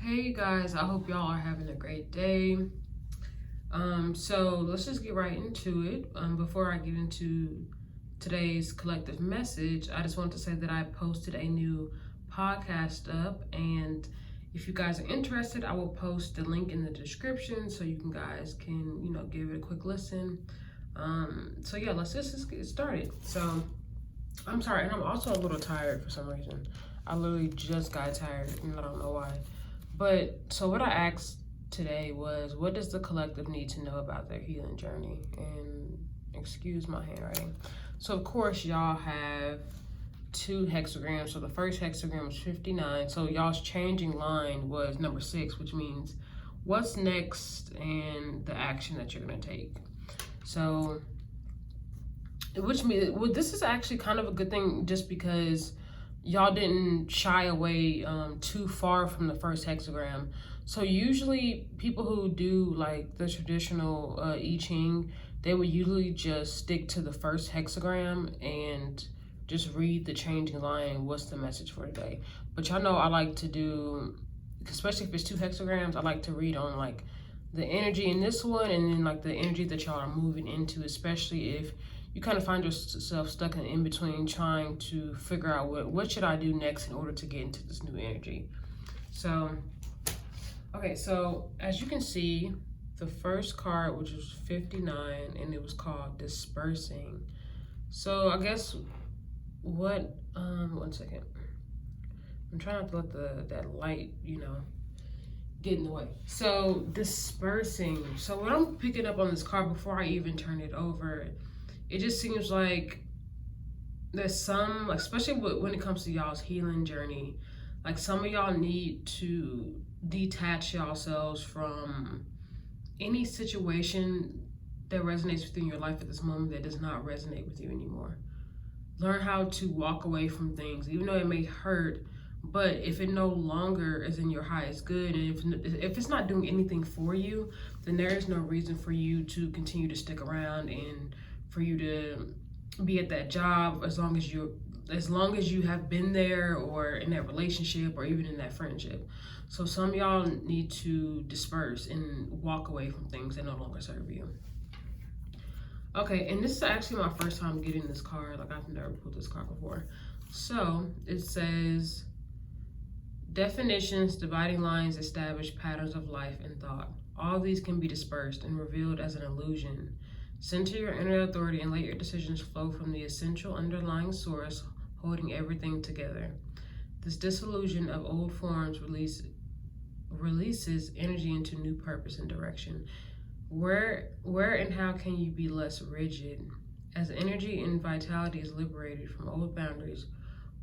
Hey guys, I hope y'all are having a great day. So let's just get right into it. Before I get into today's collective message, I just want to say that I posted a new podcast up, and if you guys are interested, I will post the link in the description so you guys can, give it a quick listen. So yeah, let's just get started. So I'm sorry, and I'm also a little tired for some reason. I literally just got tired, and I don't know why. But so what I asked today was, what does the collective need to know about their healing journey? And excuse my handwriting. So of course y'all have two hexagrams. So the first hexagram was 59. So y'all's changing line was number 6, which means what's next and the action that you're gonna take. So which means, well, this is actually kind of a good thing just because y'all didn't shy away too far from the first hexagram. So usually people who do like the traditional Ching, they would usually just stick to the first hexagram and just read the changing line. What's the message for today? But y'all know I like to do, especially if it's 2 hexagrams, I like to read on like the energy in this one and then like the energy that y'all are moving into, especially if you kind of find yourself stuck in between trying to figure out what should I do next in order to get into this new energy. So, okay, so as you can see, the first card, which was 59, and it was called dispersing. So I guess what, one second. I'm trying not to let that light, get in the way. So dispersing. So what I'm picking up on this card before I even turn it over, it just seems like there's some, especially when it comes to y'all's healing journey, like some of y'all need to detach yourselves from any situation that resonates within your life at this moment that does not resonate with you anymore. Learn how to walk away from things, even though it may hurt, but if it no longer is in your highest good, and if it's not doing anything for you, then there is no reason for you to continue to stick around and for you to be at that job as long as you have been there or in that relationship or even in that friendship. So some of y'all need to disperse and walk away from things that no longer serve you. Okay, and this is actually my first time getting this card. Like, I've never pulled this card before. So it says, definitions, dividing lines, establish patterns of life and thought. All these can be dispersed and revealed as an illusion. Center your inner authority and let your decisions flow from the essential underlying source holding everything together. This dissolution of old forms releases energy into new purpose and direction. Where and how can you be less rigid? As energy and vitality is liberated from old boundaries,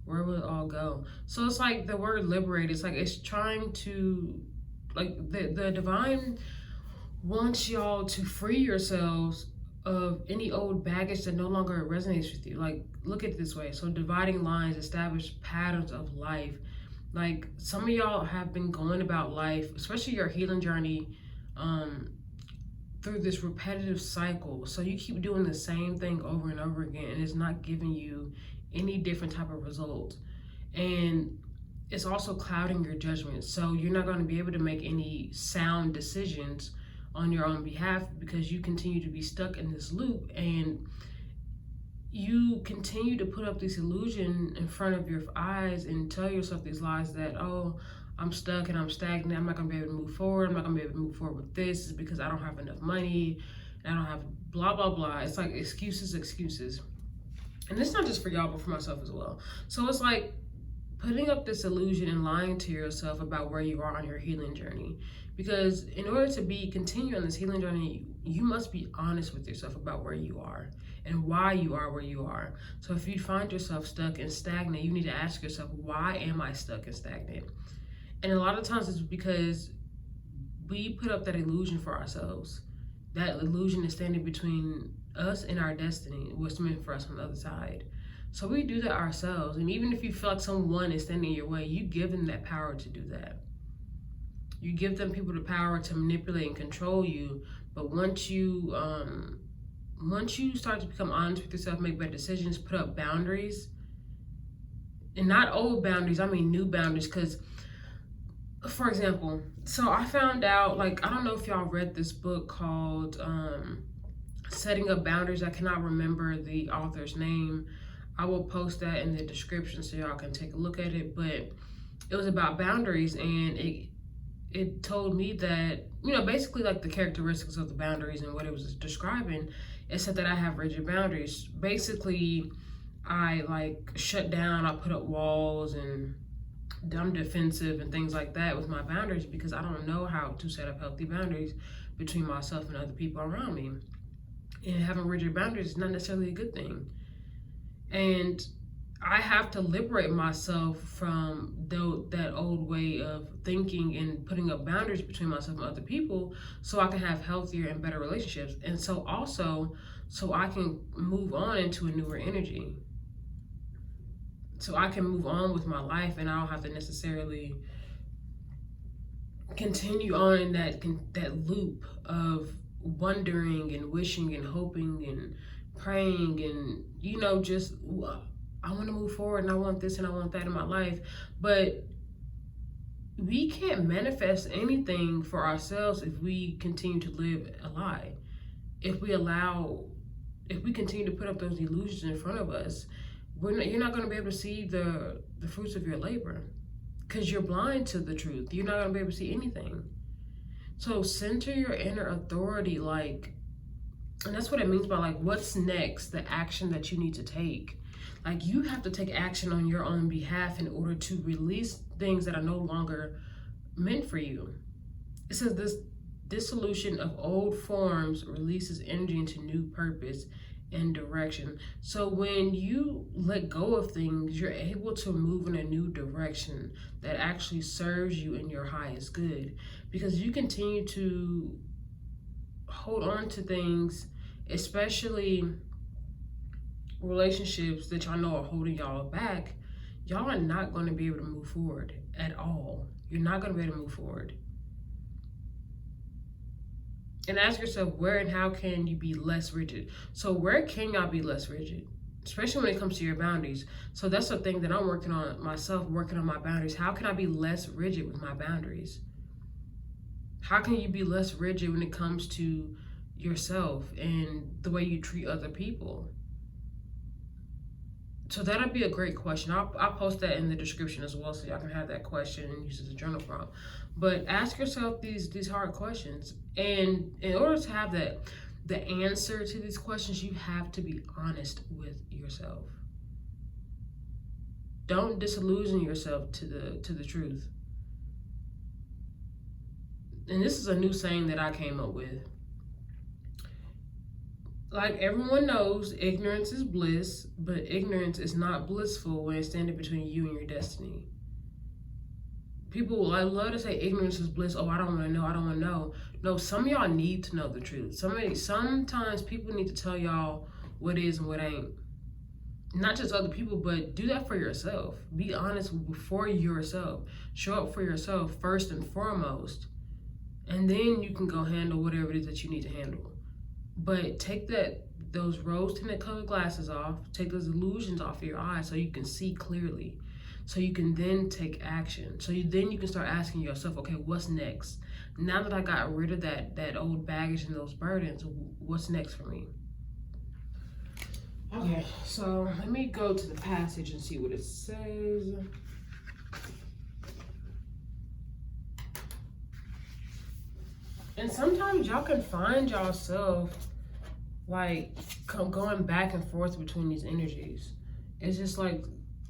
where will it all go? So it's like the word liberate, it's like it's trying to, like the divine wants y'all to free yourselves of any old baggage that no longer resonates with you. Like, look at it this way. So dividing lines, establish patterns of life. Like, some of y'all have been going about life, especially your healing journey, through this repetitive cycle. So you keep doing the same thing over and over again, and it's not giving you any different type of result. And it's also clouding your judgment. So you're not going to be able to make any sound decisions on your own behalf because you continue to be stuck in this loop, and you continue to put up this illusion in front of your eyes and tell yourself these lies that, oh, I'm stuck and I'm stagnant, I'm not gonna be able to move forward, I'm not gonna be able to move forward with this, it's because I don't have enough money, and I don't have blah, blah, blah. It's like excuses. And it's not just for y'all, but for myself as well. So it's like putting up this illusion and lying to yourself about where you are on your healing journey. Because in order to continue on this healing journey, you must be honest with yourself about where you are and why you are where you are. So if you find yourself stuck and stagnant, you need to ask yourself, why am I stuck and stagnant? And a lot of times it's because we put up that illusion for ourselves. That illusion is standing between us and our destiny, what's meant for us on the other side. So we do that ourselves. And even if you feel like someone is standing in your way, you give them that power to do that. You give them people the power to manipulate and control you. But once you start to become honest with yourself, make better decisions, put up boundaries, and not old boundaries, I mean new boundaries, because For example, so I found out, like, I don't know if y'all read this book called Setting Up Boundaries. I cannot remember the author's name. I will post that in the description so y'all can take a look at it. But it was about boundaries, and it told me that, you know, basically like the characteristics of the boundaries and what it was describing. It said that I have rigid boundaries. Basically, I like shut down, I put up walls, and I'm defensive and things like that with my boundaries because I don't know how to set up healthy boundaries between myself and other people around me. And having rigid boundaries is not necessarily a good thing. And I have to liberate myself from that old way of thinking and putting up boundaries between myself and other people so I can have healthier and better relationships. And so also, so I can move on into a newer energy. So I can move on with my life and I don't have to necessarily continue on in that loop of wondering and wishing and hoping and praying and, you know, just I want to move forward and I want this and I want that in my life. But we can't manifest anything for ourselves if we continue to live a lie. If we continue to put up those illusions in front of us, you're not going to be able to see the fruits of your labor because you're blind to the truth. You're not going to be able to see anything. So center your inner authority, and that's what it means by like, what's next, the action that you need to take. Like, you have to take action on your own behalf in order to release things that are no longer meant for you. It says this dissolution of old forms releases energy into new purpose and direction. So when you let go of things, you're able to move in a new direction that actually serves you in your highest good. Because you continue to hold on to things, especially relationships that y'all know are holding y'all back, y'all are not going to be able to move forward at all. You're not going to be able to move forward. And ask yourself, where and how can you be less rigid? So where can y'all be less rigid? Especially when it comes to your boundaries. So that's the thing that I'm working on myself, working on my boundaries. How can I be less rigid with my boundaries? How can you be less rigid when it comes to yourself and the way you treat other people? So that'll be a great question. I'll post that in the description as well so y'all can have that question and use it as a journal prompt. But ask yourself these hard questions. And in order to have the answer to these questions, you have to be honest with yourself. Don't disillusion yourself to the truth. And this is a new saying that I came up with. Like everyone knows, ignorance is bliss, but ignorance is not blissful when it's standing between you and your destiny. People, I love to say ignorance is bliss. Oh, I don't want to know. I don't want to know. No, some of y'all need to know the truth. Sometimes people need to tell y'all what is and what ain't. Not just other people, but do that for yourself. Be honest for yourself. Show up for yourself first and foremost. And then you can go handle whatever it is that you need to handle. But take those rose-tinted colored glasses off. Take those illusions off of your eyes so you can see clearly. So you can then take action. So then you can start asking yourself, okay, what's next? Now that I got rid of that old baggage and those burdens, what's next for me? Okay, so let me go to the passage and see what it says. And sometimes y'all can find yourself like going back and forth between these energies. It's just like,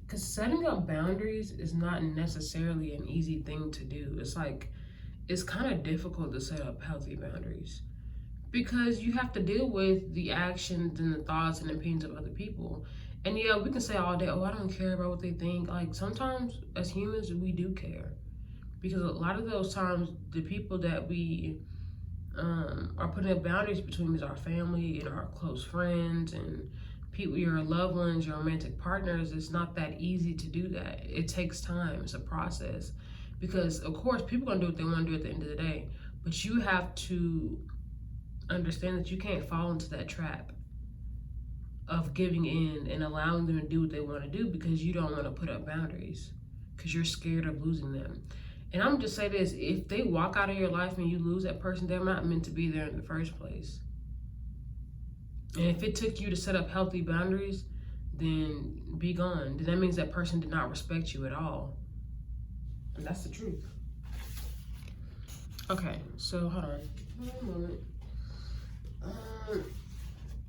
because setting up boundaries is not necessarily an easy thing to do. It's like, it's kind of difficult to set up healthy boundaries because you have to deal with the actions and the thoughts and opinions of other people. And yeah, we can say all day, oh, I don't care about what they think. Like sometimes as humans, we do care because a lot of those times, the people that we are putting up boundaries between is our family and our close friends and people, your loved ones, your romantic partners. It's not that easy to do that. It takes time. It's a process because of course people are gonna do what they want to do at the end of the day, but you have to understand that you can't fall into that trap of giving in and allowing them to do what they want to do because you don't want to put up boundaries because you're scared of losing them. And I'm just say this, if they walk out of your life and you lose that person, they're not meant to be there in the first place. And if it took you to set up healthy boundaries, then be gone. Then that means that person did not respect you at all. And that's the truth. Okay, so hold on. One moment.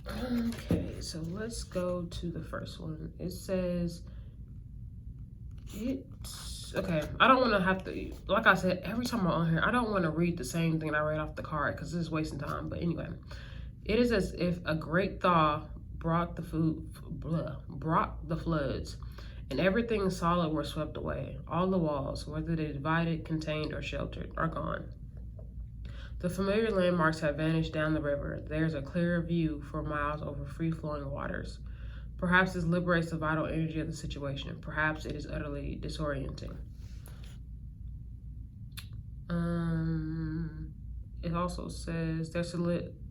Okay, so let's go to the first one. It says, okay, I don't want to have to, like I said, every time I'm on here, I don't want to read the same thing I read off the card because this is wasting time. But anyway, it is as if a great thaw brought the floods, and everything solid were swept away. All the walls, whether they divided, contained, or sheltered, are gone. The familiar landmarks have vanished down the river. There's a clearer view for miles over free-flowing waters. Perhaps this liberates the vital energy of the situation. Perhaps it is utterly disorienting. It also says there's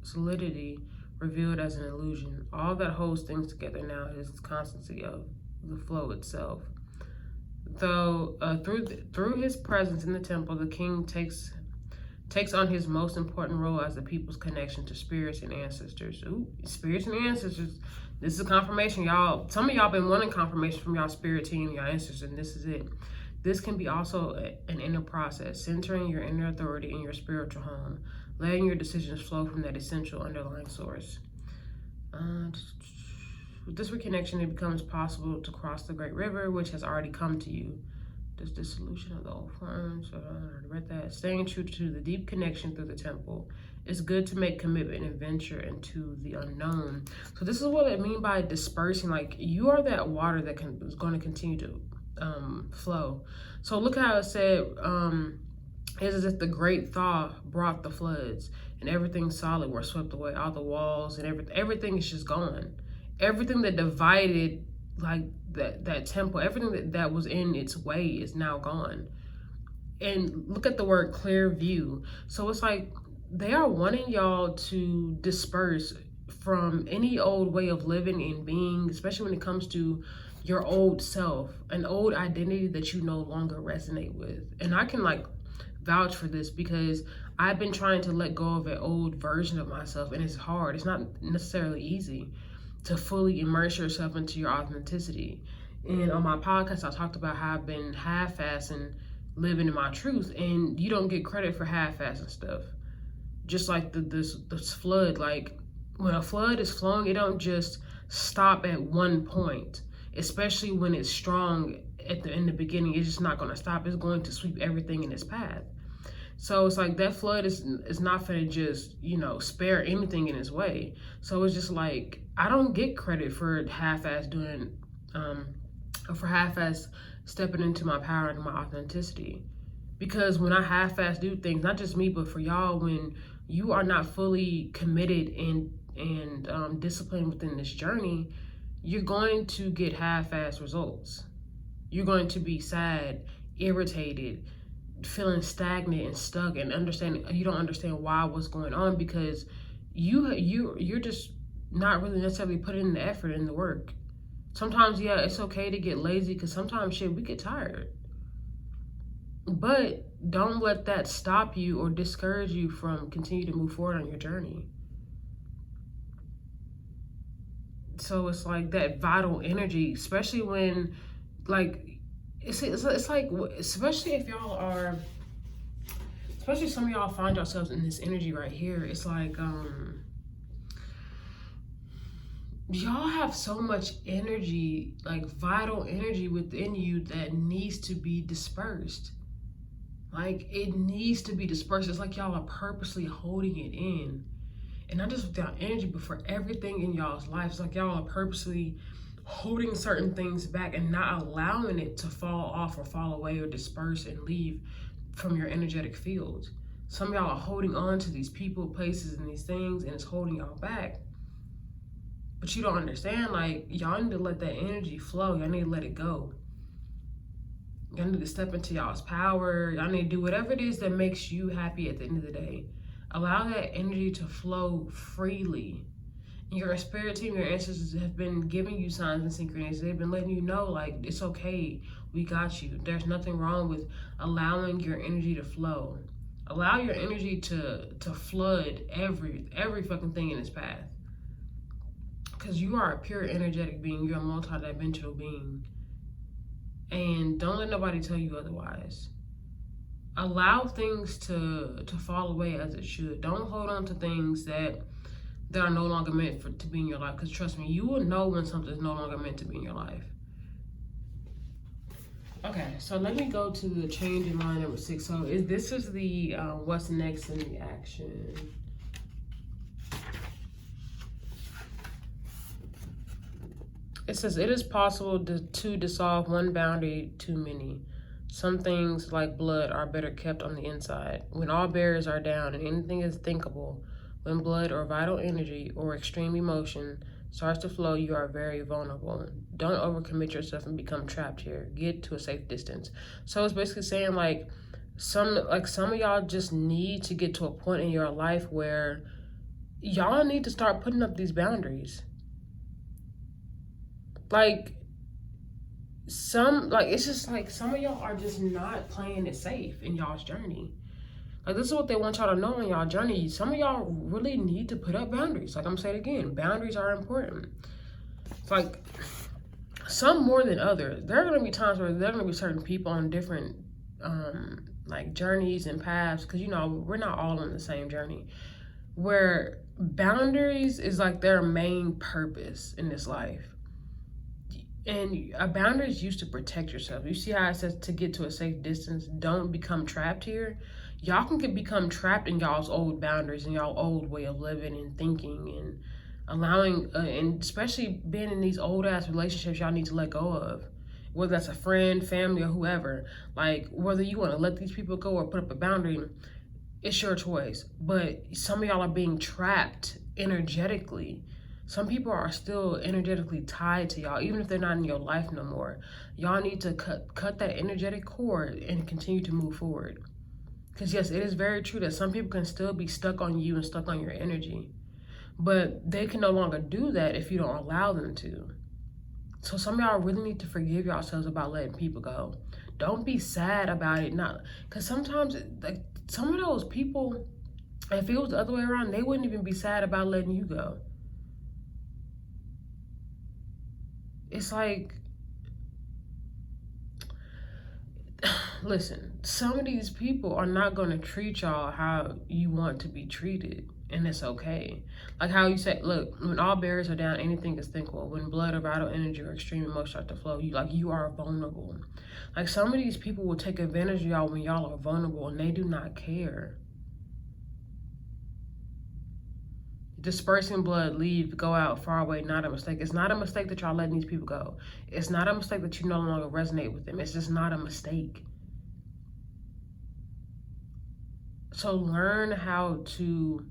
solidity revealed as an illusion. All that holds things together now is the constancy of the flow itself. Though through his presence in the temple, the king takes on his most important role as the people's connection to spirits and ancestors. Ooh, spirits and ancestors. This is a confirmation, y'all. Some of y'all been wanting confirmation from y'all spirit team, y'all ancestors, and this is it. This can be also an inner process, centering your inner authority in your spiritual home, letting your decisions flow from that essential underlying source. With this reconnection, it becomes possible to cross the great river, which has already come to you. This dissolution of the old forms, I read that. Staying true to the deep connection through the temple. It's good to make commitment and venture into the unknown. So this is what I mean by dispersing. Like, you are that water that is going to continue to flow. So look how it said, it's as if the great thaw brought the floods, and everything solid were swept away. All the walls and everything is just gone. Everything that divided, like that temple, everything that was in its way is now gone. And look at the word clear view. So it's like they are wanting y'all to disperse from any old way of living and being, especially when it comes to your old self, an old identity that you no longer resonate with. And I can like vouch for this because I've been trying to let go of an old version of myself, and it's hard. It's not necessarily easy to fully immerse yourself into your authenticity. And on my podcast, I talked about how I've been half-assing living in my truth, and you don't get credit for half-assing stuff. Just like this flood, like when a flood is flowing, it don't just stop at one point, especially when it's strong in the beginning. It's just not going to stop. It's going to sweep everything in its path. So it's like that flood is not going to just, spare anything in its way. So it's just like, I don't get credit for half-ass doing, for half-ass stepping into my power and my authenticity. Because when I half-ass do things, not just me, but for y'all, when you are not fully committed and disciplined within this journey, you're going to get half-ass results. You're going to be sad, irritated, feeling stagnant and stuck, and you don't understand what's going on, because you're just not really necessarily putting in the effort and the work. Sometimes, yeah, it's okay to get lazy, because sometimes we get tired. But don't let that stop you or discourage you from continue to move forward on your journey. So it's like that vital energy, especially when, like, it's like, especially if y'all are, especially some of y'all find yourselves in this energy right here. It's like, y'all have so much energy, like vital energy within you that needs to be dispersed. Like, it needs to be dispersed. It's like y'all are purposely holding it in. And not just without energy, but for everything in y'all's life. It's like y'all are purposely holding certain things back and not allowing it to fall off or fall away or disperse and leave from your energetic field. Some of y'all are holding on to these people, places, and these things, and it's holding y'all back. But you don't understand, like, y'all need to let that energy flow. Y'all need to let it go. Y'all need to step into y'all's power. Y'all need to do whatever it is that makes you happy at the end of the day. Allow that energy to flow freely. Your spirit team, your ancestors have been giving you signs and synchronicities. They've been letting you know, like, it's okay. We got you. There's nothing wrong with allowing your energy to flow. Allow your energy to flood every fucking thing in its path. Because you are a pure energetic being. You're a multidimensional being. And don't let nobody tell you otherwise. Allow things to fall away as it should. Don't hold on to things that are no longer meant to be in your life. Because trust me, you will know when something's no longer meant to be in your life. Okay, so let me go to the change in line number 6. So this is the what's next in the action. It says, it is possible to dissolve one boundary too many. Some things, like blood, are better kept on the inside. When all barriers are down and anything is thinkable, when blood or vital energy or extreme emotion starts to flow, you are very vulnerable. Don't overcommit yourself and become trapped here. Get to a safe distance. So it's basically saying, like, some of y'all just need to get to a point in your life where y'all need to start putting up these boundaries. Like, it's just like some of y'all are just not playing it safe in y'all's journey. Like, this is what they want y'all to know on y'all journey. Some of y'all really need to put up boundaries. Like I'm saying again, boundaries are important. It's like, some more than others. There are going to be times where there are going to be certain people on different like journeys and paths, because, you know, we're not all on the same journey, where boundaries is like their main purpose in this life. And a boundary is used to protect yourself. You see how it says to get to a safe distance, don't become trapped here? Y'all can become trapped in y'all's old boundaries and y'all old way of living and thinking and allowing, and especially being in these old ass relationships y'all need to let go of. Whether that's a friend, family, or whoever. Like, whether you want to let these people go or put up a boundary, it's your choice. But some of y'all are being trapped energetically. Some people are still energetically tied to y'all, even if they're not in your life no more. Y'all need to cut that energetic cord and continue to move forward. Because yes, it is very true that some people can still be stuck on you and stuck on your energy. But they can no longer do that if you don't allow them to. So some of y'all really need to forgive yourselves about letting people go. Don't be sad about it. Because sometimes, like, some of those people, if it was the other way around, they wouldn't even be sad about letting you go. It's like, listen, some of these people are not going to treat y'all how you want to be treated, and it's okay. Like how you say, look, when all barriers are down, anything is thinkable. When blood or vital energy or extreme emotion start to flow, you are vulnerable. Like, some of these people will take advantage of y'all when y'all are vulnerable, and they do not care. Dispersing blood, leave, go out, far away, not a mistake. It's not a mistake that y'all letting these people go. It's not a mistake that you no longer resonate with them. It's just not a mistake. So learn how to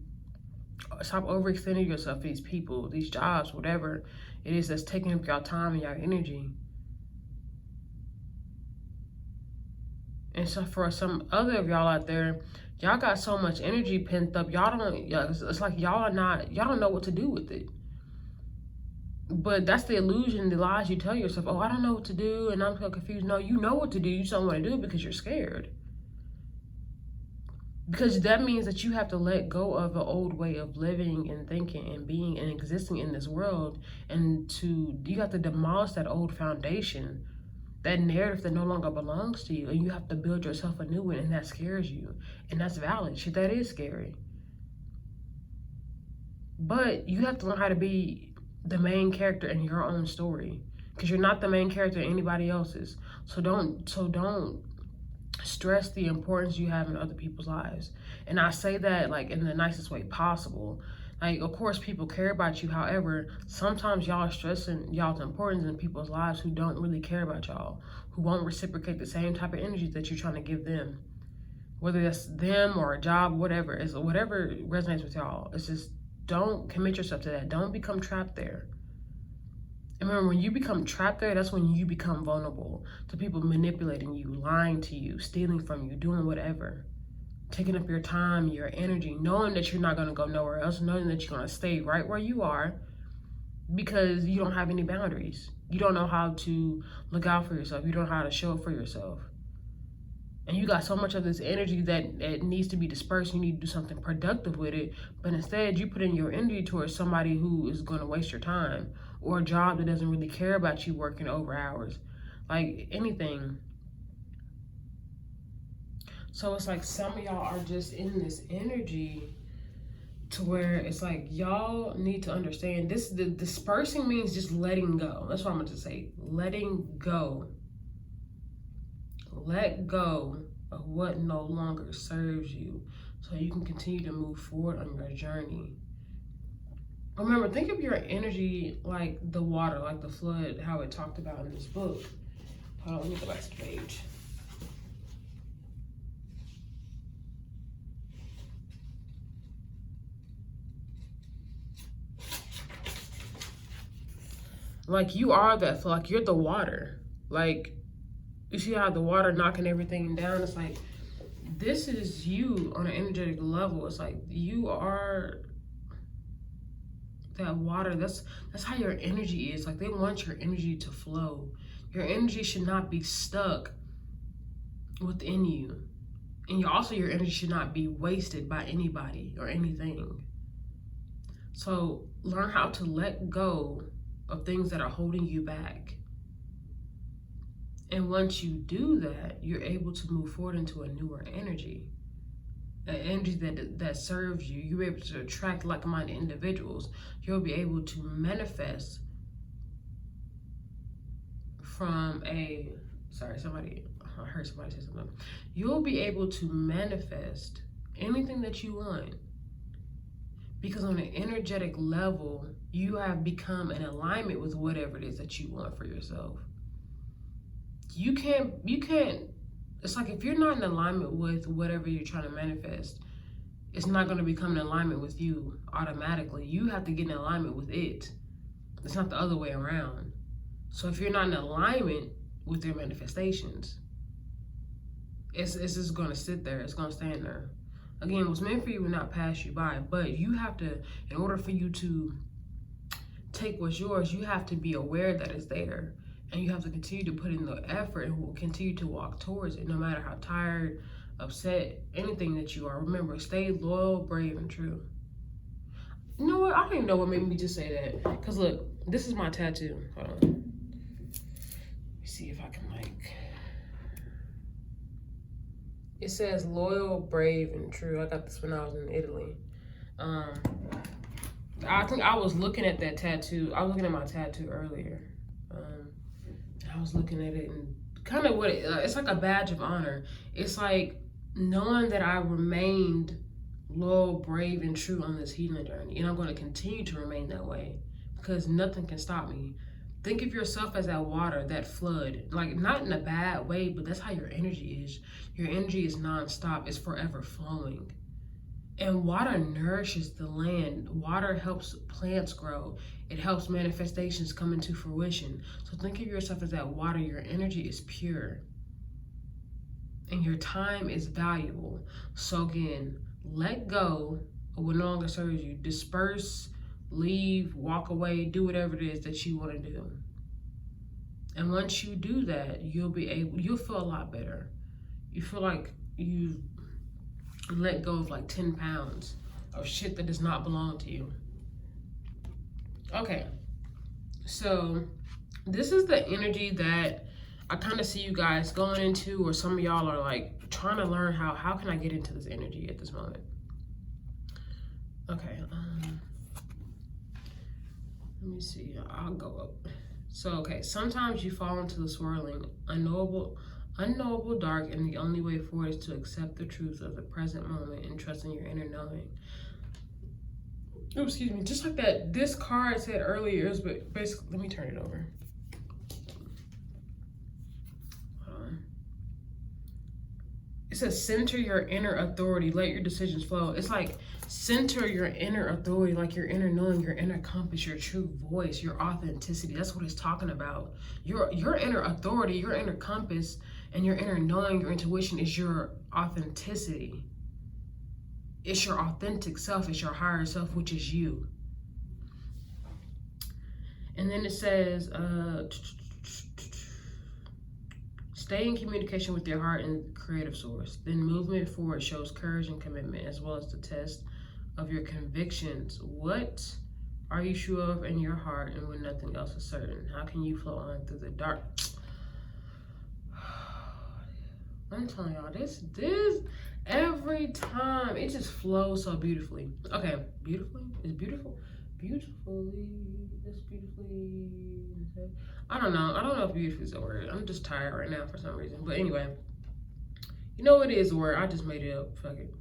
stop overextending yourself to these people, these jobs, whatever it is that's taking up your time and your energy. And so for some other of y'all out there, y'all got so much energy pent up, it's like y'all don't know what to do with it. But that's the illusion, the lies you tell yourself. Oh, I don't know what to do, and I'm so confused. No, you know what to do. You just don't want to do it because you're scared. Because that means that you have to let go of an old way of living and thinking and being and existing in this world. And you have to demolish that old foundation, that narrative that no longer belongs to you. And you have to build yourself a new one, and that scares you. And that's valid. Shit, that is scary. But you have to learn how to be the main character in your own story. Because you're not the main character in anybody else's. So don't stress the importance you have in other people's lives. And I say that, like, in the nicest way possible. Like, of course, people care about you. However, sometimes y'all are stressing y'all's importance in people's lives who don't really care about y'all, who won't reciprocate the same type of energy that you're trying to give them. Whether that's them or a job, whatever resonates with y'all. It's just, don't commit yourself to that. Don't become trapped there. And remember, when you become trapped there, that's when you become vulnerable to people manipulating you, lying to you, stealing from you, doing whatever. Taking up your time, your energy, knowing that you're not going to go nowhere else, knowing that you're going to stay right where you are, because you don't have any boundaries. You don't know how to look out for yourself. You don't know how to show up for yourself. And you got so much of this energy that it needs to be dispersed. You need to do something productive with it. But instead, you put in your energy towards somebody who is going to waste your time, or a job that doesn't really care about you working over hours. Like anything. So it's like some of y'all are just in this energy to where it's like y'all need to understand this. The dispersing means just letting go. That's what I'm going to say. Letting go. Let go of what no longer serves you so you can continue to move forward on your journey. Remember, think of your energy like the water, like the flood, how it talked about in this book. Hold on, let me go back to the page. Like you are that flood, like you're the water. Like, you see how the water knocking everything down? It's like, this is you on an energetic level. It's like you are that water. That's how your energy is. Like they want your energy to flow. Your energy should not be stuck within you. And also your energy should not be wasted by anybody or anything. So learn how to let go of things that are holding you back. And once you do that, you're able to move forward into a newer energy. An energy that serves you. You're able to attract like-minded individuals. You'll be able to manifest from a, I heard somebody say something. You'll be able to manifest anything that you want. Because on an energetic level, you have become in alignment with whatever it is that you want for yourself. You can't, it's like if you're not in alignment with whatever you're trying to manifest, it's not going to become in alignment with you automatically. You have to get in alignment with it. It's not the other way around. So if you're not in alignment with your manifestations, it's just going to sit there. It's going to stand there. Again, what's meant for you will not pass you by, but you have to, in order for you to take what's yours, you have to be aware that it's there. And you have to continue to put in the effort and will continue to walk towards it, no matter how tired, upset, anything that you are. Remember, stay loyal, brave, and true. You know what? I don't even know what made me just say that. Because look, this is my tattoo. Hold on. Let me see if I can it says loyal, brave, and true. I got this when I was in Italy. I think I was looking at that tattoo. I was looking at my tattoo earlier. I was looking at it and kind of what it's like a badge of honor. It's like knowing that I remained loyal, brave, and true on this healing journey. And I'm going to continue to remain that way because nothing can stop me. Think of yourself as that water, that flood. Like, not in a bad way, but that's how your energy is. Your energy is nonstop. It's forever flowing. And water nourishes the land. Water helps plants grow. It helps manifestations come into fruition. So think of yourself as that water. Your energy is pure. And your time is valuable. So again, let go of what no longer serves you. Disperse, leave, walk away, do whatever it is that you want to do. And once you do that, you'll feel a lot better. You feel like you've let go of like 10 pounds of shit that does not belong to you. Okay, so this is the energy that I kind of see you guys going into, or some of y'all are like trying to learn how can I get into this energy at this moment. Okay, let me see, I'll go up. So, okay, sometimes you fall into the swirling, unknowable dark, and the only way forward is to accept the truth of the present moment and trust in your inner knowing. Oh, excuse me, just like that, this card said earlier, it was basically, let me turn it over. It says center your inner authority, let your decisions flow. It's like center your inner authority, like your inner knowing, your inner compass, your true voice, your authenticity. That's what it's talking about. Your inner authority, your inner compass, and your inner knowing, your intuition is your authenticity. It's your authentic self, it's your higher self, which is you. And then it says, stay in communication with your heart and creative source. Then movement forward shows courage and commitment, as well as the test of your convictions. What are you sure of in your heart, and when nothing else is certain? How can you flow on through the dark? I'm telling y'all, this every time it just flows so beautifully. Okay, beautifully is beautiful, beautifully. That's beautifully. I don't know if beautiful is a word. I'm just tired right now for some reason. But anyway, you know it is a word. I just made it up. Fuck it.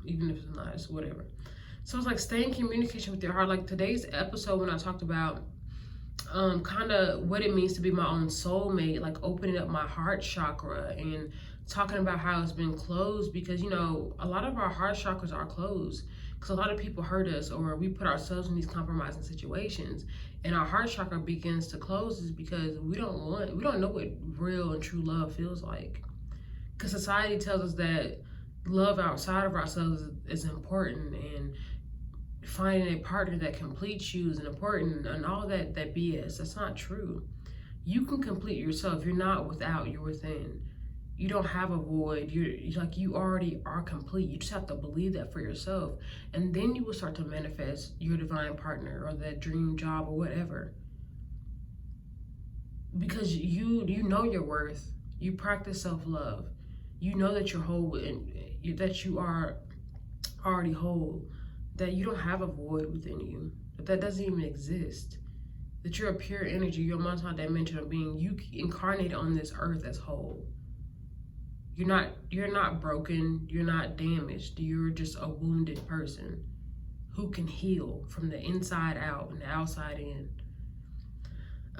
Even if it's not, it's whatever. So it's like stay in communication with your heart. Like today's episode when I talked about kind of what it means to be my own soulmate, like opening up my heart chakra and talking about how it's been closed, because you know a lot of our heart chakras are closed because a lot of people hurt us, or we put ourselves in these compromising situations, and our heart chakra begins to close is because we don't know what real and true love feels like, because society tells us that love outside of ourselves is important, and finding a partner that completes you is important, and all that BS. That's not true. You can complete yourself. You're not without, you're within. You don't have a void. You already are complete. You just have to believe that for yourself, and then you will start to manifest your divine partner or that dream job or whatever, because you know your worth. You practice self-love. You know that you're whole, and that you are already whole, that you don't have a void within you, that doesn't even exist, that you're a pure energy, you're a multi-dimensional being. You incarnate on this earth as whole. You're not broken, you're not damaged, you're just a wounded person who can heal from the inside out and the outside in.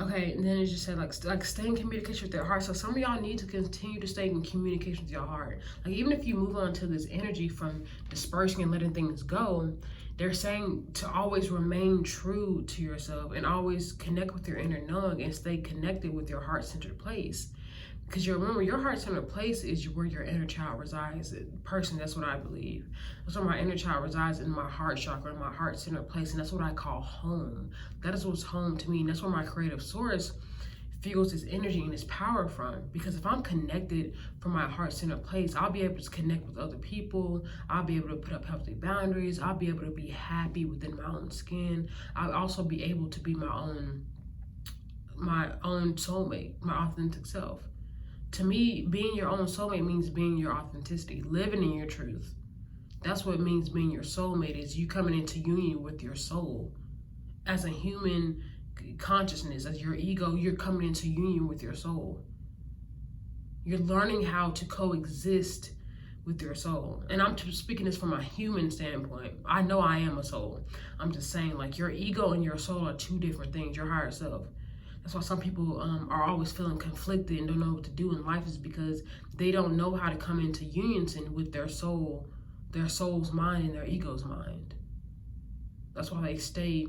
Okay, and then it just said like stay in communication with your heart. So some of y'all need to continue to stay in communication with your heart. Like even if you move on to this energy from dispersing and letting things go, they're saying to always remain true to yourself and always connect with your inner knowing and stay connected with your heart-centered place. Because you remember, your heart-centered place is where your inner child resides. Personally, that's what I believe. That's where my inner child resides, in my heart chakra, in my heart-centered place, and that's what I call home. That is what's home to me, and that's where my creative source feels this energy and this power from. Because if I'm connected from my heart-centered place, I'll be able to connect with other people. I'll be able to put up healthy boundaries. I'll be able to be happy within my own skin. I'll also be able to be my own soulmate, my authentic self. To me, being your own soulmate means being your authenticity, living in your truth. That's what it means being your soulmate, is you coming into union with your soul. As a human consciousness, as your ego, you're coming into union with your soul. You're learning how to coexist with your soul. And I'm speaking this from a human standpoint. I know I am a soul. I'm just saying, like, your ego and your soul are two different things, your higher self. That's why some people are always feeling conflicted and don't know what to do in life, is because they don't know how to come into unison with their soul, their soul's mind and their ego's mind. That's why they stay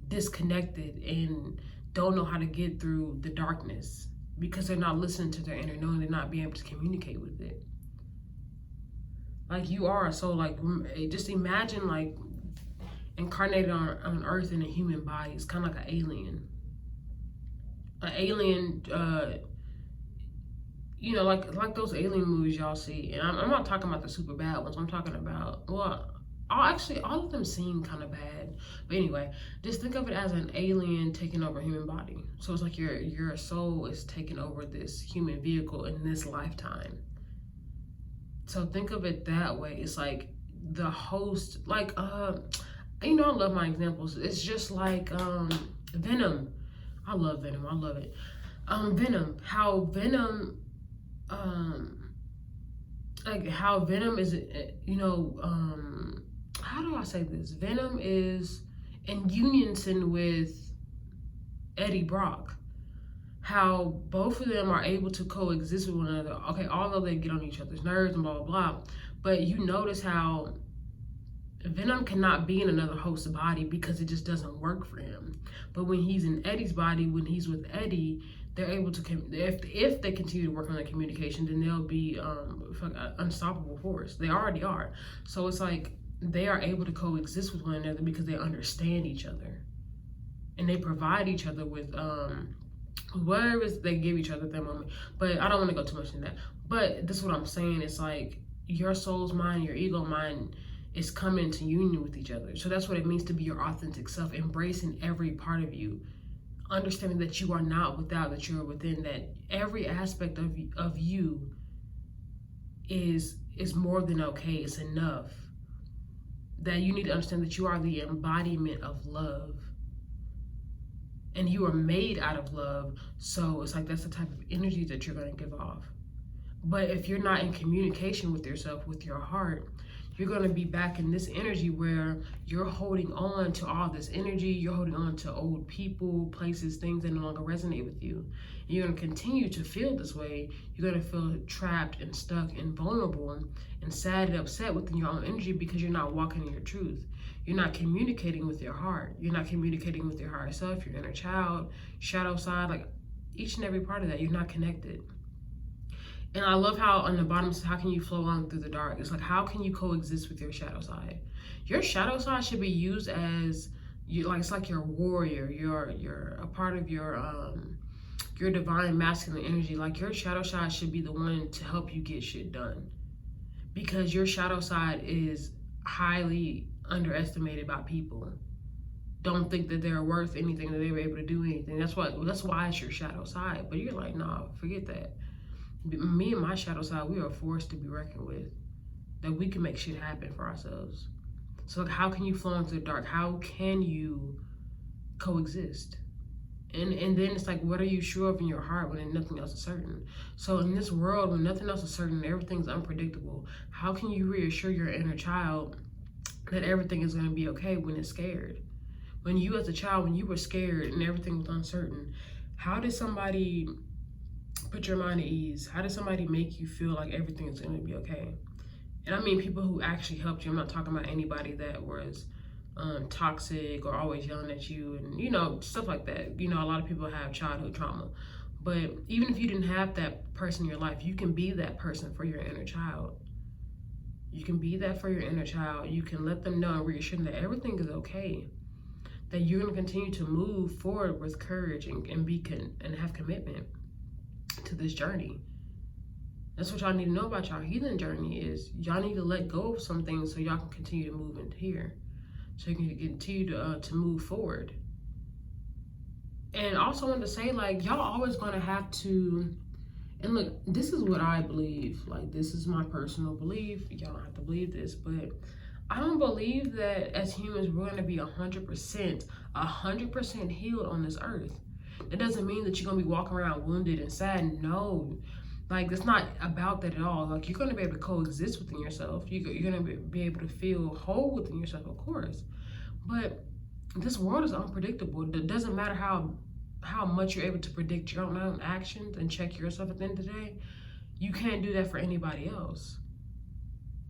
disconnected and don't know how to get through the darkness, because they're not listening to their inner knowing. They're not being able to communicate with it. Like, you are a soul. Like, just imagine like incarnated on earth in a human body. It's kind of like an alien. An alien, you know, like those alien movies y'all see. And I'm not talking about the super bad ones. I'm talking about, well, all of them seem kind of bad. But anyway, just think of it as an alien taking over a human body. So it's like your soul is taking over this human vehicle in this lifetime. So think of it that way. It's like the host, like, you know, I love my examples. It's just like Venom. I love Venom. I love it. Venom. How Venom is, you know, how do I say this? Venom is in unison with Eddie Brock. How both of them are able to coexist with one another. Okay, although they get on each other's nerves and blah, blah, blah. But you notice how Venom cannot be in another host's body because it just doesn't work for him. But when he's in Eddie's body, when he's with Eddie, they're able to, if they continue to work on their communication, then they'll be unstoppable force. They already are. So it's like they are able to coexist with one another because they understand each other. and they provide each other with whatever they give each other at that moment. But I don't want to go too much in that. But this is what I'm saying. It's like your soul's mind, your ego mind is coming into union with each other. So that's what it means to be your authentic self, embracing every part of you, understanding that you are not without, that you're within, that every aspect of you is more than okay. It's enough. That you need to understand that you are the embodiment of love. And you are made out of love. So it's like that's the type of energy that you're going to give off. But if you're not in communication with yourself, with your heart, you're going to be back in this energy where you're holding on to all this energy. You're holding on to old people, places, things that no longer resonate with you. And you're going to continue to feel this way. You're going to feel trapped and stuck and vulnerable and sad and upset within your own energy because you're not walking in your truth. You're not communicating with your heart. You're not communicating with your higher self, your inner child, shadow side, like each and every part of that. You're not connected. And I love how on the bottom says, how can you flow on through the dark? It's like, how can you coexist with your shadow side? Your shadow side should be used as it's like your warrior. You're a part of your divine masculine energy. Like your shadow side should be the one to help you get shit done, because your shadow side is highly underestimated by people. Don't think that they're worth anything, that they were able to do anything. That's why it's your shadow side. But you're like, nah, forget that. Me and my shadow side, we are a force to be reckoned with. That we can make shit happen for ourselves. So like, how can you flow into the dark? How can you coexist? And then it's like, what are you sure of in your heart when nothing else is certain? So in this world, when nothing else is certain, everything's unpredictable, how can you reassure your inner child that everything is going to be okay when it's scared? When you as a child, when you were scared and everything was uncertain, how did somebody put your mind at ease? How did somebody make you feel like everything is going to be okay? And I mean people who actually helped you. I'm not talking about anybody that was toxic or always yelling at you and, stuff like that. A lot of people have childhood trauma. But even if you didn't have that person in your life, you can be that person for your inner child. You can be that for your inner child. You can let them know and reassure them that everything is okay. That you're going to continue to move forward with courage and have commitment to this journey. That's what y'all need to know about y'all healing journey is y'all need to let go of some things so y'all can continue to move into here. So you can continue to move forward. And also I wanted to say, like, y'all always going to have to, and look, this is what I believe. Like, this is my personal belief. Y'all don't have to believe this, but I don't believe that as humans we're going to be 100% healed on this earth. That doesn't mean that you're going to be walking around wounded and sad. No. Like, it's not about that at all. Like, you're going to be able to coexist within yourself. You're going to be able to feel whole within yourself, of course. But this world is unpredictable. It doesn't matter how much you're able to predict your own actions and check yourself at the end of the day. You can't do that for anybody else.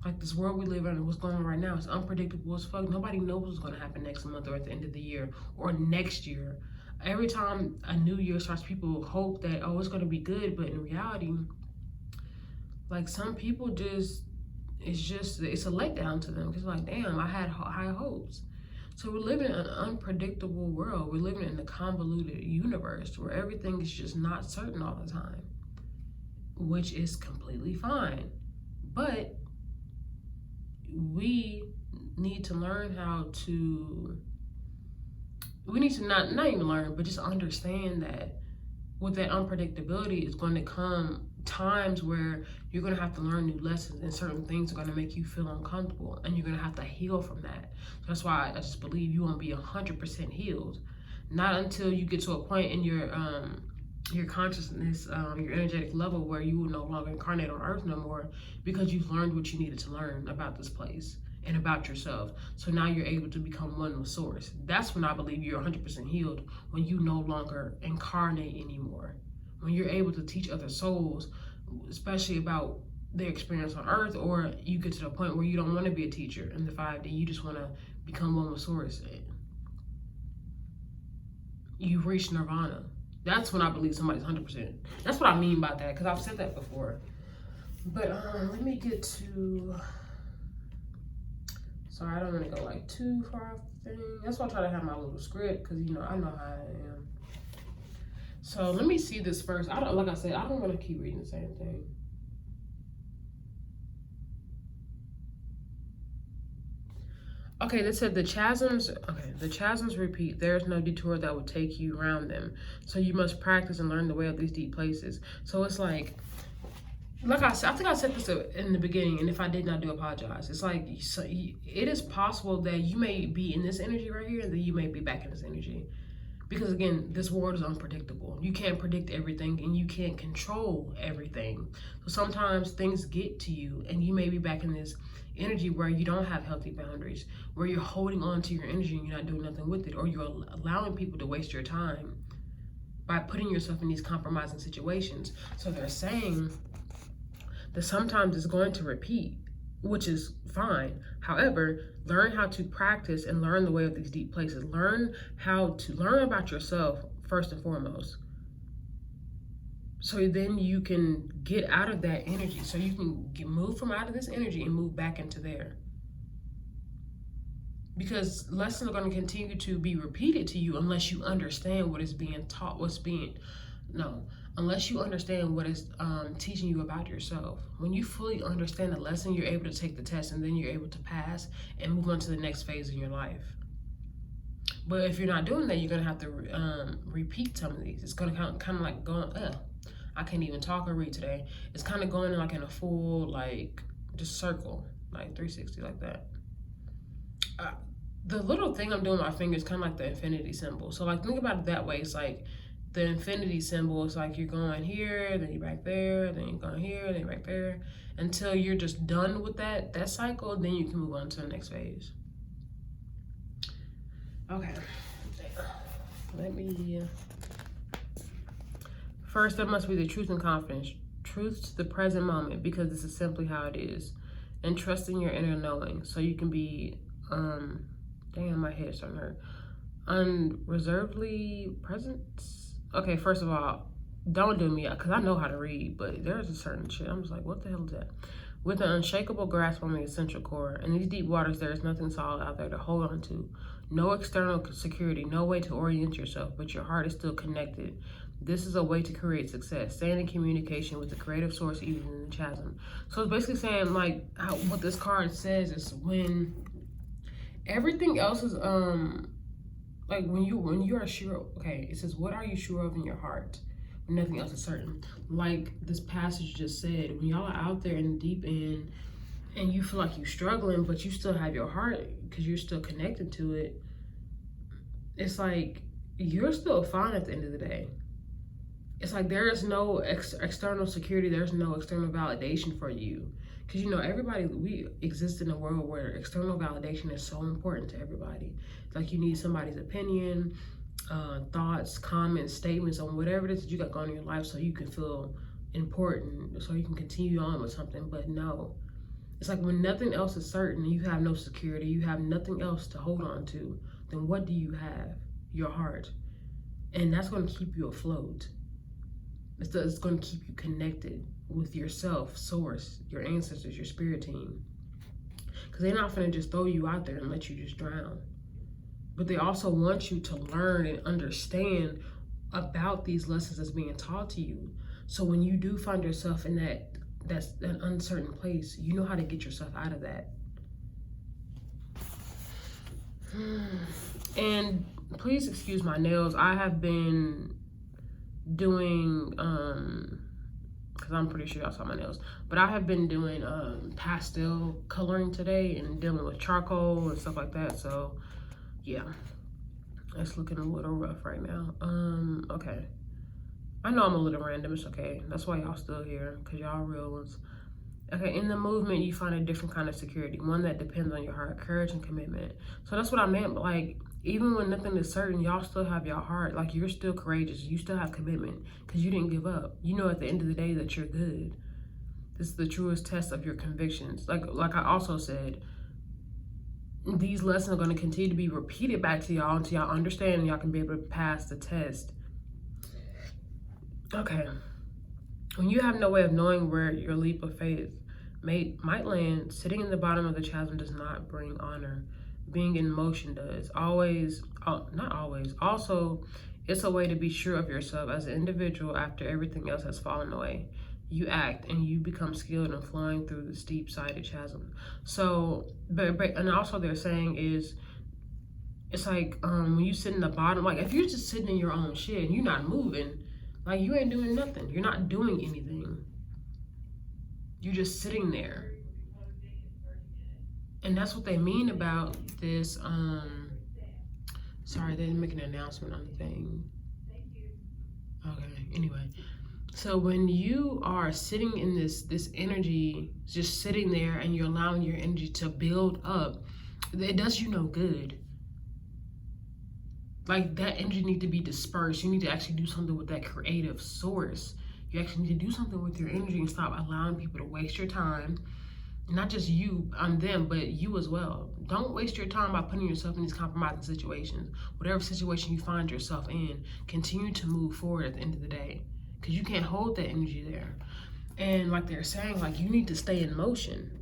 Like, this world we live in and what's going on right now is unpredictable as fuck. Nobody knows what's going to happen next month or at the end of the year or next year. Every time a new year starts, people hope that, it's going to be good. But in reality, like, some people it's a letdown to them. Because, like, damn, I had high hopes. So we're living in an unpredictable world. We're living in a convoluted universe where everything is just not certain all the time, which is completely fine. But we need to learn not even learn, but just understand that with that unpredictability is going to come times where you're going to have to learn new lessons, and certain things are going to make you feel uncomfortable, and you're going to have to heal from that. So that's why I just believe you won't be 100% healed. Not until you get to a point in your consciousness, your energetic level where you will no longer incarnate on earth no more, because you've learned what you needed to learn about this place and about yourself. So now you're able to become one with source. That's when I believe you're 100% healed, when you no longer incarnate anymore. When you're able to teach other souls, especially about their experience on earth, or you get to the point where you don't want to be a teacher in the 5D, you just want to become one with source. You've reached nirvana. That's when I believe somebody's 100%. That's what I mean by that, because I've said that before. But let me get to Sorry, I don't want to go like too far off the thing. That's why I try to have my little script, because you know I know how I am. So let me see this first. I don't, like I said, I don't want to keep reading the same thing. Okay, they said the chasms repeat. There is no detour that will take you around them. So you must practice and learn the way of these deep places. So it's like I said, I think I said this in the beginning, and if I did not, do apologize. It's like, so it is possible that you may be in this energy right here, and then you may be back in this energy. Because again, this world is unpredictable. You can't predict everything, and you can't control everything. So sometimes things get to you, and you may be back in this energy where you don't have healthy boundaries, where you're holding on to your energy and you're not doing nothing with it, or you're allowing people to waste your time by putting yourself in these compromising situations. So they're saying that sometimes it's going to repeat, which is fine. However, learn how to practice and learn the way of these deep places. Learn how to learn about yourself first and foremost. So then you can get out of that energy. So you can move from out of this energy and move back into there. Because lessons are going to continue to be repeated to you unless you understand what is being taught, unless you understand what is teaching you about yourself. When you fully understand the lesson, you're able to take the test, and then you're able to pass and move on to the next phase in your life. But if you're not doing that, you're going to have to repeat some of these. It's going to kind of like going, I can't even talk or read today. It's kind of going like in a full, like, just circle, like 360, like that. The little thing I'm doing with my fingers, kind of like the infinity symbol. So like, think about it that way. It's like the infinity symbol. It's like you're going here, then you're back there, then you're going here, then you're back there, until you're just done with that cycle. Then you can move on to the next phase. Okay, let me. First, there must be the truth and confidence. Truth to the present moment, because this is simply how it is. And trusting your inner knowing, so you can be, damn, my head's starting to hurt. Unreservedly present. Okay, first of all, don't do me, because I know how to read, but there's a certain shit. I'm just like, what the hell is that? With an unshakable grasp on the essential core. In these deep waters, there is nothing solid out there to hold on to. No external security, no way to orient yourself, but your heart is still connected. This is a way to create success. Staying in communication with the creative source, even in the chasm. So it's basically saying, like, what this card says is when everything else is, like when you are sure, okay, it says, what are you sure of in your heart? When nothing else is certain. Like this passage just said, when y'all are out there in the deep end and you feel like you're struggling, but you still have your heart because you're still connected to it, it's like you're still fine at the end of the day. It's like there is no external security, there's no external validation for you. Because, you know, everybody, we exist in a world where external validation is so important to everybody. It's like you need somebody's opinion, thoughts, comments, statements on whatever it is that you got going in your life so you can feel important, so you can continue on with something. But no, it's like when nothing else is certain, you have no security, you have nothing else to hold on to, then what do you have? Your heart. And that's going to keep you afloat. It's going to keep you connected with yourself, source, your ancestors, your spirit team. Because they're not going to just throw you out there and let you just drown. But they also want you to learn and understand about these lessons that's being taught to you. So when you do find yourself in that uncertain place, you know how to get yourself out of that. And please excuse my nails. I have been doing, because I'm pretty sure y'all saw my nails, but I have been doing pastel coloring today and dealing with charcoal and stuff like that. So yeah, it's looking a little rough right now. Okay, I know I'm a little random, it's okay. That's why y'all still here, because y'all real ones. Okay, in the movement, you find a different kind of security, one that depends on your heart, courage, and commitment. So that's what I meant, but like, even when nothing is certain, y'all still have your heart. Like, you're still courageous. You still have commitment because you didn't give up. You know at the end of the day that you're good. This is the truest test of your convictions. Like I also said, these lessons are going to continue to be repeated back to y'all until y'all understand and y'all can be able to pass the test. Okay. When you have no way of knowing where your leap of faith might land. Sitting in the bottom of the chasm does not bring honor. Being in motion does. Always, not always. Also, it's a way to be sure of yourself as an individual after everything else has fallen away. You act and you become skilled in flowing through the steep-sided chasm. So, but and also they're saying is, it's like when you sit in the bottom, like if you're just sitting in your own shit and you're not moving, like you ain't doing nothing. You're not doing anything. You're just sitting there. And that's what they mean about this. Sorry, they didn't make an announcement on the thing. Okay, anyway. So when you are sitting in this energy, just sitting there, and you're allowing your energy to build up, it does you no good. Like that energy needs to be dispersed. You need to actually do something with that creative source. You actually need to do something with your energy and stop allowing people to waste your time. Not just you on them, but you as well. Don't waste your time by putting yourself in these compromising situations. Whatever situation you find yourself in, continue to move forward at the end of the day. Because you can't hold that energy there. And like they're saying, like you need to stay in motion.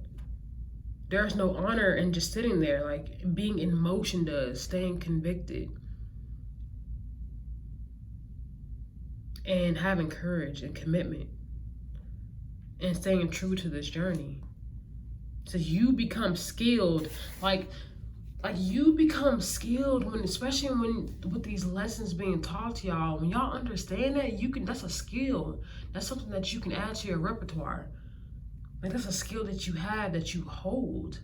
There's no honor in just sitting there. Like being in motion does, staying convicted. And having courage and commitment. And staying true to this journey. So you become skilled, like you become skilled when, especially when with these lessons being taught to y'all, when y'all understand that, that's a skill. That's something that you can add to your repertoire. Like that's a skill that you have, that you hold.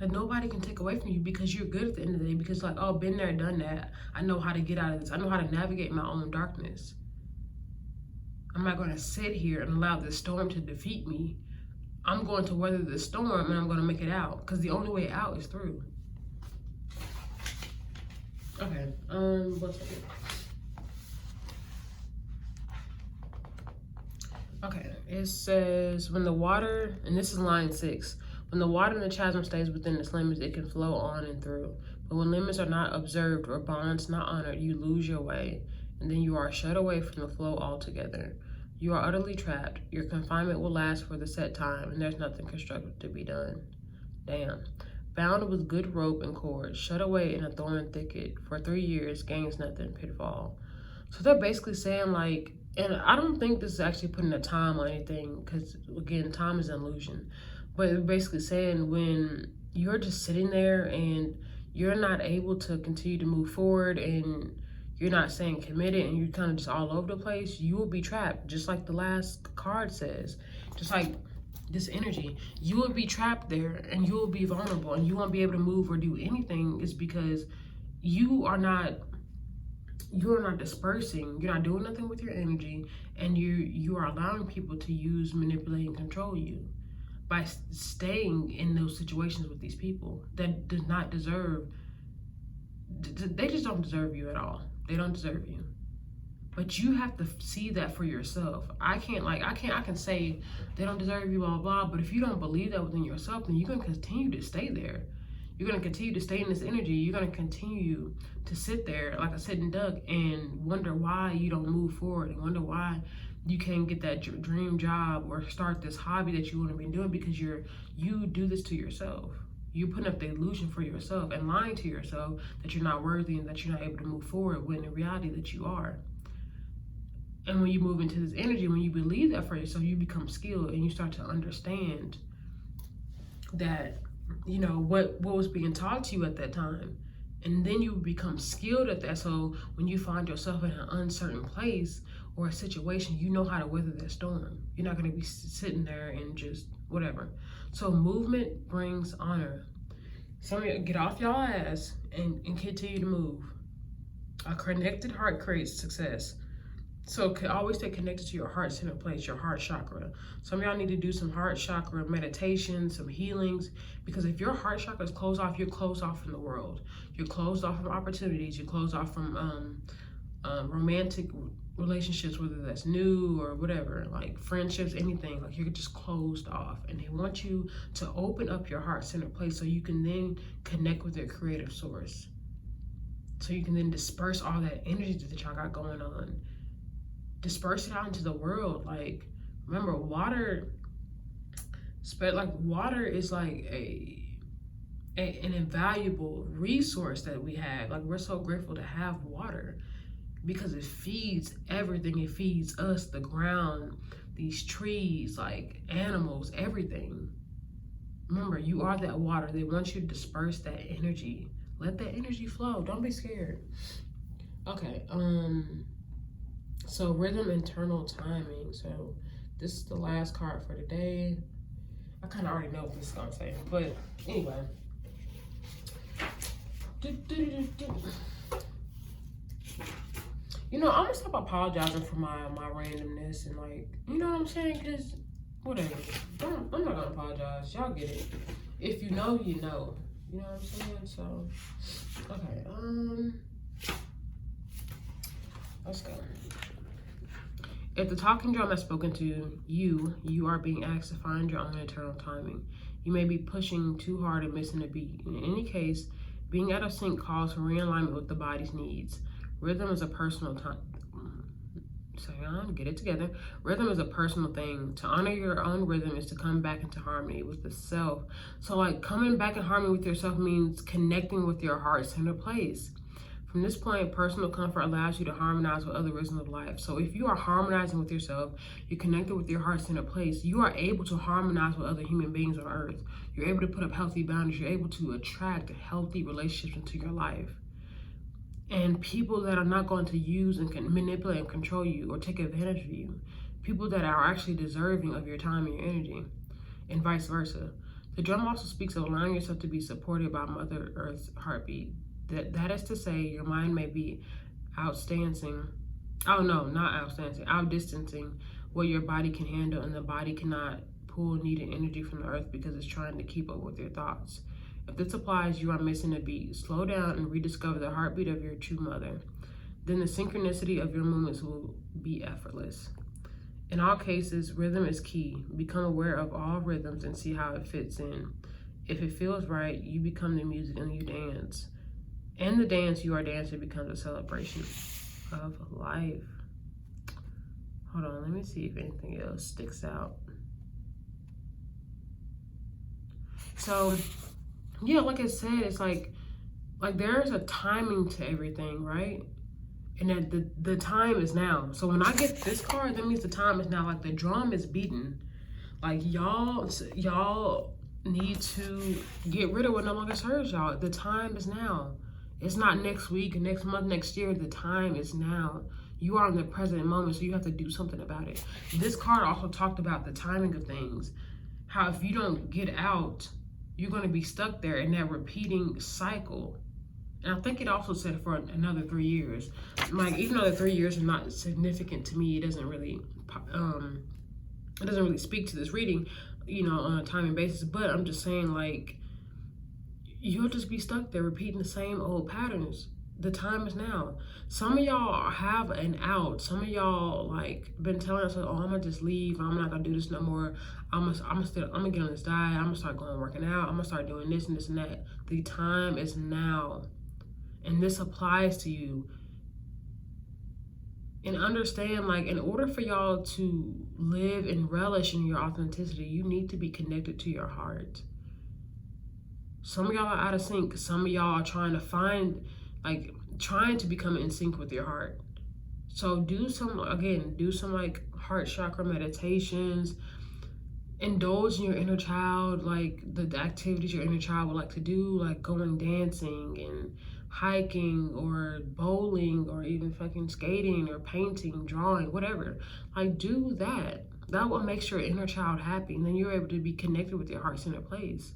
That nobody can take away from you because you're good at the end of the day, because like, oh, been there, done that. I know how to get out of this. I know how to navigate my own darkness. I'm not gonna sit here and allow this storm to defeat me. I'm going to weather the storm and I'm going to make it out, because the only way out is through. Okay, what's up? Okay, it says when the water, and this is line 6, when the water in the chasm stays within its limits, it can flow on and through. But when limits are not observed or bonds not honored, you lose your way, and then you are shut away from the flow altogether. You are utterly trapped. Your confinement will last for the set time, and there's nothing constructive to be done. Damn. Bound with good rope and cord, shut away in a thorn thicket for 3 years, gains nothing, pitfall. So they're basically saying like, and I don't think this is actually putting a time on anything, because again, time is an illusion. But they're basically saying when you're just sitting there and you're not able to continue to move forward, and you're not staying committed, and you're kind of just all over the place, you will be trapped, just like the last card says. Just like this energy, you will be trapped there, and you will be vulnerable, and you won't be able to move or do anything. Is because you are not dispersing, you're not doing nothing with your energy, and you are allowing people to use, manipulate, and control you by staying in those situations with these people that does not deserve, they just don't deserve you at all. They don't deserve you. But you have to see that for yourself. I can say they don't deserve you, blah, blah, but if you don't believe that within yourself, then you're going to continue to stay there. You're going to continue to stay in this energy. You're going to continue to sit there like a sitting duck and wonder why you don't move forward, and wonder why you can't get that dream job or start this hobby that you want to be doing, because you do this to yourself. You're putting up the illusion for yourself and lying to yourself that you're not worthy and that you're not able to move forward, when in reality that you are. And when you move into this energy, when you believe that for yourself, you become skilled, and you start to understand that, you know, what was being taught to you at that time. And then you become skilled at that. So when you find yourself in an uncertain place or a situation, you know how to weather that storm. You're not going to be sitting there and just whatever. So movement brings honor. Some of you get off y'all ass and continue to move. A connected heart creates success. So always stay connected to your heart center place, your heart chakra. Some of y'all need to do some heart chakra meditation, some healings, because if your heart chakra is closed off, you're closed off from the world. You're closed off from opportunities. You're closed off from romantic relationships, whether that's new or whatever, like friendships, anything. Like you're just closed off, and they want you to open up your heart center place so you can then connect with your creative source. So you can then disperse all that energy that y'all got going on. Disperse it out into the world. Like Remember, water is like an invaluable resource that we have. Like, we're so grateful to have water because it feeds everything. It feeds us, the ground, these trees, like animals, everything. Remember, you are that water. They want you to disperse that energy. Let that energy flow. Don't be scared. Okay, so rhythm, internal timing. So this is the last card for today. I kind of already know what this is gonna say, but anyway. You know, I'm gonna stop apologizing for my randomness and, like, you know what I'm saying? Because whatever. I'm not gonna apologize. Y'all get it. If you know, you know. You know what I'm saying? So, okay. Let's go. If the talking drum has spoken to you, you are being asked to find your own internal timing. You may be pushing too hard and missing a beat. In any case, being out of sync calls for realignment with the body's needs. Rhythm is a personal time. Get it together. Rhythm is a personal thing. To honor your own rhythm is to come back into harmony with the self. So, like, coming back in harmony with yourself means connecting with your heart center place. From this point, personal comfort allows you to harmonize with other rhythms of life. So if you are harmonizing with yourself, you're connected with your heart center place, you are able to harmonize with other human beings on earth. You're able to put up healthy boundaries. You're able to attract healthy relationships into your life. And people that are not going to use and can manipulate and control you or take advantage of you. People that are actually deserving of your time and your energy, and vice versa. The drum also speaks of allowing yourself to be supported by Mother Earth's heartbeat. That is to say, your mind may be outdistancing what your body can handle, and the body cannot pull needed energy from the earth because it's trying to keep up with your thoughts. If this applies, you are missing a beat. Slow down and rediscover the heartbeat of your true mother. Then the synchronicity of your movements will be effortless. In all cases, rhythm is key. Become aware of all rhythms and see how it fits in. If it feels right, you become the music and you dance. And the dance you are dancing becomes a celebration of life. Hold on, let me see if anything else sticks out. So, yeah, like I said, it's like there's a timing to everything, right? And that the time is now. So when I get this card, that means the time is now. Like, the drum is beaten. Like, y'all need to get rid of what no longer serves y'all. The time is now. It's not next week, next month, next year. The time is now. You are in the present moment, so you have to do something about it. This card also talked about the timing of things. How if you don't get out, you're going to be stuck there in that repeating cycle. And I think it also said for another 3 years. Like, even though the 3 years are not significant to me, it doesn't really speak to this reading, you know, on a timing basis. But I'm just saying, like, you'll just be stuck there repeating the same old patterns. The time is now. Some of y'all have an out. Some of y'all, like, been telling us, oh, I'm gonna just leave. I'm not gonna do this no more. I'm gonna get on this diet. I'm gonna start going working out. I'm gonna start doing this and this and that. The time is now. And this applies to you. And understand, like, in order for y'all to live and relish in your authenticity, you need to be connected to your heart. Some of y'all are out of sync. Some of y'all are trying to become in sync with your heart. So do some like heart chakra meditations. Indulge in your inner child, like the activities your inner child would like to do, like going dancing and hiking or bowling or even fucking skating or painting, drawing, whatever. Like, do that. That will make your inner child happy, and then you're able to be connected with your heart center place.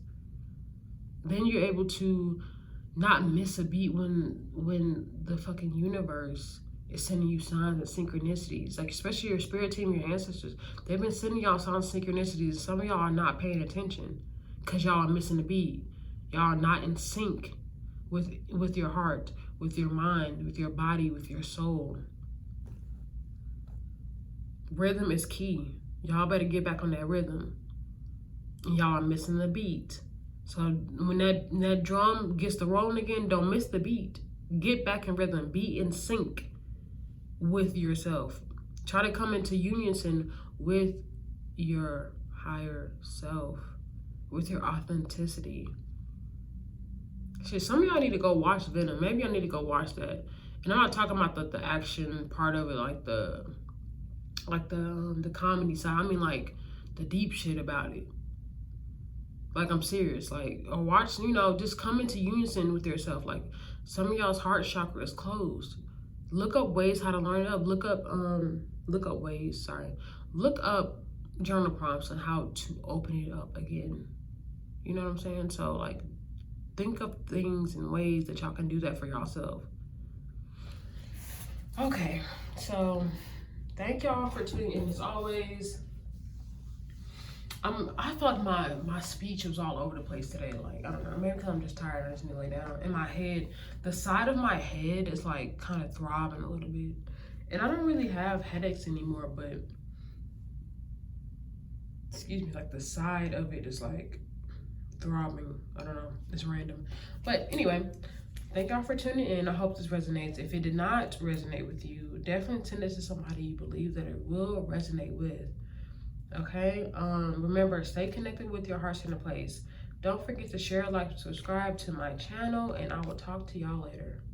Then you're able to not miss a beat when the fucking universe is sending you signs and synchronicities. Like, especially your spirit team, your ancestors, they've been sending y'all signs and synchronicities. Some of y'all are not paying attention because y'all are missing the beat. Y'all are not in sync with your heart, with your mind, with your body, with your soul. Rhythm is key. Y'all better get back on that rhythm. Y'all are missing the beat. So when that drum gets to rolling again, don't miss the beat. Get back in rhythm. Be in sync with yourself. Try to come into unison with your higher self, with your authenticity. Shit, some of y'all need to go watch Venom. Maybe y'all need to go watch that. And I'm not talking about the action part of it, like the comedy side. I mean, like the deep shit about it. Like, I'm serious. Like, or watch, you know, just come into unison with yourself. Like, some of y'all's heart chakra is closed. Look up ways how to learn it up. Look up journal prompts on how to open it up again. You know what I'm saying? So, like, think of things and ways that y'all can do that for yourself. Okay, so thank y'all for tuning in as always. I feel like my speech was all over the place today. Like, I don't know, maybe because I'm just tired. I just need to lay down. In my head, the side of my head is like kind of throbbing a little bit. And I don't really have headaches anymore, but excuse me, like the side of it is like throbbing. I don't know, it's random. But anyway, thank y'all for tuning in. I hope this resonates. If it did not resonate with you, definitely send this to somebody you believe that it will resonate with. Okay, remember, stay connected with your heart center place. Don't forget to share, like, subscribe to my channel, and I will talk to y'all later.